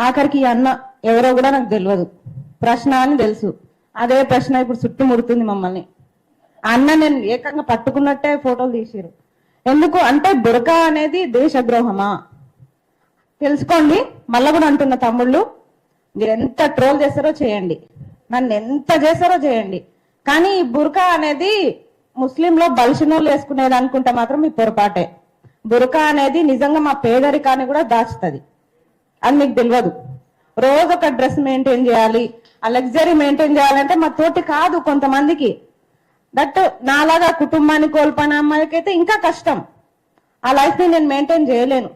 ఆఖరికి ఈ అన్న ఎవరో కూడా నాకు తెలియదు, ప్రశ్న అని తెలుసు. అదే ప్రశ్న ఇప్పుడు చుట్టుముడుతుంది మమ్మల్ని. అన్న నేను ఏకంగా పట్టుకున్నట్టే ఫోటోలు తీసిరు. ఎందుకు అంటే బురకా అనేది దేశద్రోహమా తెలుసుకోండి. మళ్ళా కూడా అంటున్న తమ్ముళ్ళు, మీరు ఎంత ట్రోల్ చేస్తారో చేయండి, నన్ను ఎంత చేస్తారో చేయండి, కానీ ఈ బురకా అనేది ముస్లింలో బలిసినోళ్ళు వేసుకునేది అనుకుంటే మాత్రం మీ పొరపాటే. బురకా అనేది నిజంగా మా పేదరికాన్ని కూడా దాచుతుంది, అది మీకు తెలియదు. రోజు ఒక డ్రెస్ మెయింటైన్ చేయాలి, ఆ లగ్జరీ మెయింటైన్ చేయాలంటే మా తోటి కాదు కొంతమందికి. దట్ నాలాగా కుటుంబాన్ని కోల్పోయిన అమ్మాయికి అయితే ఇంకా కష్టం. ఆ లైఫ్ ని నేను మెయింటైన్ చేయలేను.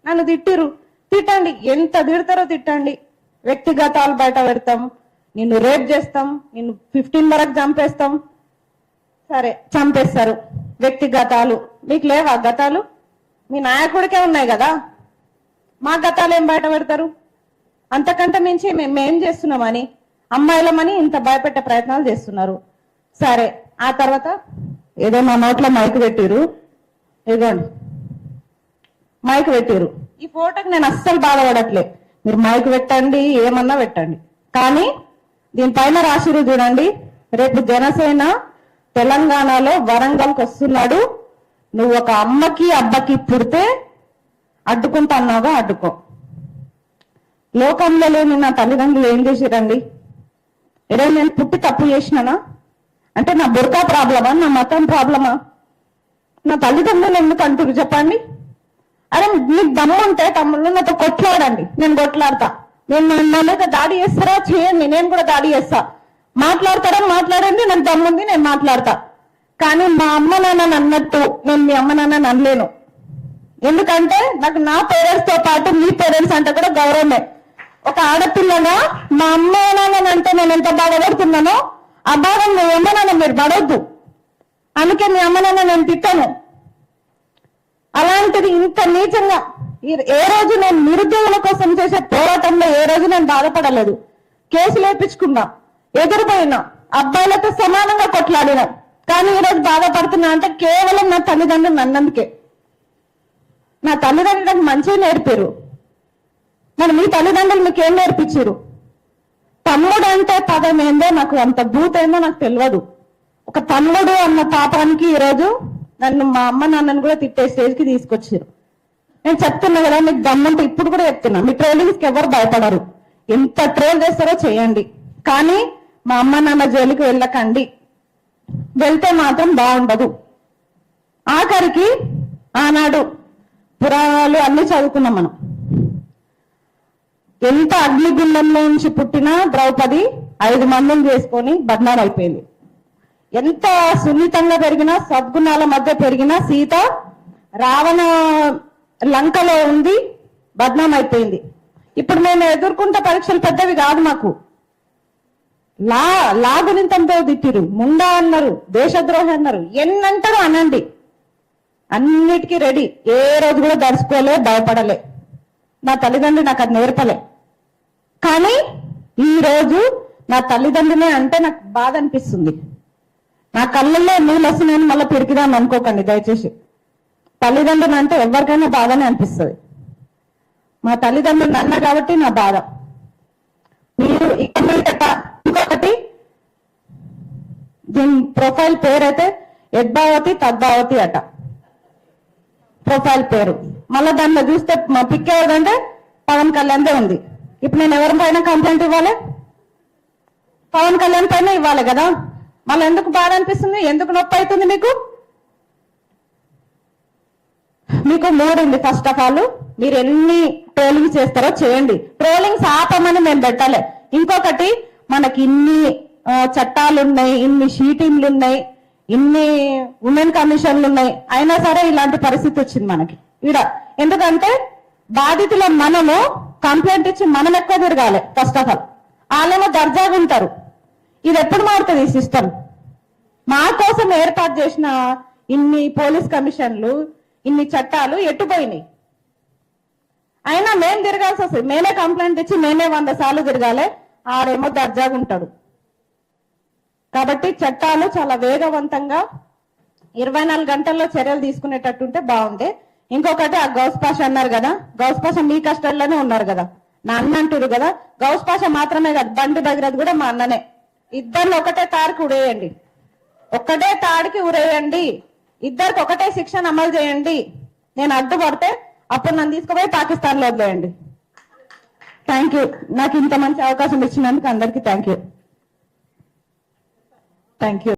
నన్ను తిట్టిరు, తిట్టండి, ఎంత తిడతారో తిట్టండి. వ్యక్తిగతాలు బయట పెడతాం, నిన్ను రేప్ చేస్తాం, నిన్ను 15 వరకు చంపేస్తాం. సరే చంపేస్తారు, వ్యక్తిగతాలు మీకు లేవా? గతాలు మీ నాయకుడికే ఉన్నాయి కదా, మా గతాలు ఏం బయట పెడతారు? అంతకంటే మించి మేమేం చేస్తున్నామని అమ్మాయిలమని ఇంత భయపెట్టే ప్రయత్నాలు చేస్తున్నారు. సరే ఆ తర్వాత ఏదో మా నోట్లో మైక్ పెట్టిరు, ఇదిగోండి మైక్ పెట్టిరు. ఈ ఫోటోకి నేను అస్సలు బాధపడట్లే, మీరు మైక్ పెట్టండి, ఏమన్నా పెట్టండి, కానీ దీనిపైన రాసిరు చూడండి, రేపు జనసేన తెలంగాణలో వరంగల్కి వస్తున్నాడు, నువ్వు ఒక అమ్మకి అబ్బకి పుడితే అడ్డుకుంటా అన్నావుగా అడ్డుకో. లోకంలో లేని నా తల్లిదండ్రులు ఏం చేసిరండి? ఏదో నేను పుట్టి తప్పు చేసినానా? అంటే నా బుర్కా ప్రాబ్లమా, నా మతం ప్రాబ్లమా? నా తల్లిదండ్రులు ఎందుకు అంటారు చెప్పండి? అరే మీకు దమ్ము ఉంటే తమ్ముళ్ళు నాతో కొట్లాడండి, నేను కొట్లాడతా. నేను నా మీద దాడి చేస్తారా చేయండి, నేను కూడా దాడి చేస్తా. మాట్లాడతారా మాట్లాడండి, నాకు దమ్ముంది, నేను మాట్లాడతా. కానీ మా అమ్మ నాన్న అన్నట్టు నేను మీ అమ్మ నాన్న అనలేను. ఎందుకంటే నాకు నా పేరెంట్స్ తో పాటు మీ పేరెంట్స్ అంటే కూడా గౌరవమే. ఒక ఆడపిల్లగా మా అమ్మ నాన్న అంటే నేను ఎంత బాధపడుతున్నానో ఆ భాగం మీ అమ్మ నాన్న మీరు పడవద్దు. అందుకే మీ అమ్మ నాన్న నేను తిట్టాను. అలాంటిది ఇంత నీచంగా ఏ రోజు నేను నిరుద్యోగుల కోసం చేసే పోరాటంలో ఏ రోజు నేను బాధపడలేదు. కేసులు వేయించుకున్నా, ఎదురుపోయినా, అబ్బాయిలతో సమానంగా కొట్లాడినా, కానీ ఈరోజు బాధపడుతున్నా అంటే కేవలం నా తల్లిదండ్రులు అన్నందుకే. నా తల్లిదండ్రులు నాకు మంచిగా నేర్పారు, మరి మీ తల్లిదండ్రులు మీకు ఏం నేర్పించారు? తమ్ముడు అంటే పదం ఏందో నాకు అంత భూతేందో నాకు తెలియదు. ఒక తమ్ముడు అన్న పాపానికి ఈరోజు నన్ను మా అమ్మ నాన్నని కూడా తిట్టే స్టేజ్కి తీసుకొచ్చారు. నేను చెప్తున్నా కదా, మీకు దమ్మంటే ఇప్పుడు కూడా చెప్తున్నా, మీ ట్రోలింగ్స్కి ఎవరు భయపడరు. ఎంత ట్రోల్ చేస్తారో చేయండి, కానీ మా అమ్మ నాన్న జైలుకి వెళ్ళకండి. వెళ్తే మాత్రం బాగుండదు. ఆఖరికి ఆనాడు పురాణాలు అన్ని చదువుకున్నాం మనం. ఎంత అగ్నిగుండంలో నుంచి పుట్టిన ద్రౌపది 5 మందిని చేసుకొని బద్నాం అయిపోయింది. ఎంత సున్నితంగా పెరిగినా, సద్గుణాల మధ్య పెరిగిన సీత రావణ లంకలో ఉంది, బద్నాం అయిపోయింది. ఇప్పుడు మేము ఎదుర్కొంటే పరీక్షలు పెద్దవి కాదు మాకు. లా గురింతంతో తిట్టిరు, ముండా అన్నారు, దేశద్రోహి అన్నారు, ఎన్నంటారు అనండి, అన్నిటికీ రెడీ. ఏ రోజు కూడా దర్చుకోలే, భయపడలే. నా తల్లిదండ్రులు నాకు అది నేర్పలే. కానీ ఈ రోజు నా తల్లిదండ్రులే అంటే నాకు బాధ అనిపిస్తుంది. నా కళ్ళల్లో నీళ్ళు వస్తున్నాయని మళ్ళీ పెరిగిదాం అనుకోకండి దయచేసి. తల్లిదండ్రులు అంటే ఎవరికైనా బాధనే అనిపిస్తుంది. మా తల్లిదండ్రులు అన్న కాబట్టి నా బాధ. మీరు ఇంకొకటి, దీని ప్రొఫైల్ పేరు అయితే యద్భావతి తద్భావతి అట ప్రొఫైల్ పేరు. మళ్ళీ దాన్ని చూస్తే మా పిక్ ఏదంటే పవన్ కళ్యాణ్దే ఉంది. ఇప్పుడు నేను ఎవరి పైన కంప్లైంట్ ఇవ్వాలి? పవన్ కళ్యాణ్ పైన ఇవ్వాలి కదా. మళ్ళీ ఎందుకు బాధ అనిపిస్తుంది? ఎందుకు నొప్పి అవుతుంది మీకు? మీకు మూడు ఉంది. ఫస్ట్ ఆఫ్ ఆల్ మీరు ఎన్ని ట్రోలింగ్స్ చేస్తారో చేయండి. ట్రోలింగ్స్ ఆపమని మేము పెట్టాలి. ఇంకొకటి, మనకి ఇన్ని చట్టాలు ఉన్నాయి, ఇన్ని షీటింగ్లు ఉన్నాయి, ఇన్ని ఉమెన్ కమిషన్లు ఉన్నాయి, అయినా సరే ఇలాంటి పరిస్థితి వచ్చింది మనకి ఈడ. ఎందుకంటే బాధితుల మనము కంప్లైంట్ ఇచ్చి మనం ఎక్కువ తిరగాలి. ఫస్ట్ ఆఫ్ ఆల్ వాళ్ళేమో దర్జాగా ఉంటారు. ఇది ఎప్పుడు మారుతుంది ఈ సిస్టమ్? మా కోసం ఏర్పాటు చేసిన ఇన్ని పోలీస్ కమిషన్లు, ఇన్ని చట్టాలు ఎట్టుపోయినాయి. అయినా మేము తిరగాల్సి వస్తుంది. మేమే కంప్లైంట్ ఇచ్చి మేమే 100 సార్లు తిరగాలి. ఆడేమో దర్జాగా ఉంటాడు. కాబట్టి చట్టాలు చాలా వేగవంతంగా 24 గంటల్లో చర్యలు తీసుకునేటట్టుంటే బాగుంది. ఇంకొకటి, ఆ గౌస్ పాష అన్నారు కదా, గౌస్ పాష మీ కష్టంలోనే ఉన్నారు కదా, నా అన్న అంటారు కదా, గౌస్ పాషా మాత్రమే కాదు, బండి భగీరథ్ కూడా మా అన్ననే. ఇద్దరిని ఒకటే తాడుకి ఉరేయండి, ఒక్కటే తాడికి ఉరేయండి, ఇద్దరికి ఒకటే శిక్షణ అమలు చేయండి. నేను అడ్డుపడితే అప్పుడు నన్ను తీసుకుపోయి పాకిస్తాన్ లో వదిలేయండి. Thank you. నాకు ఇంత మంచి అవకాశం ఇచ్చినందుకు అందరికీ థ్యాంక్ యూ.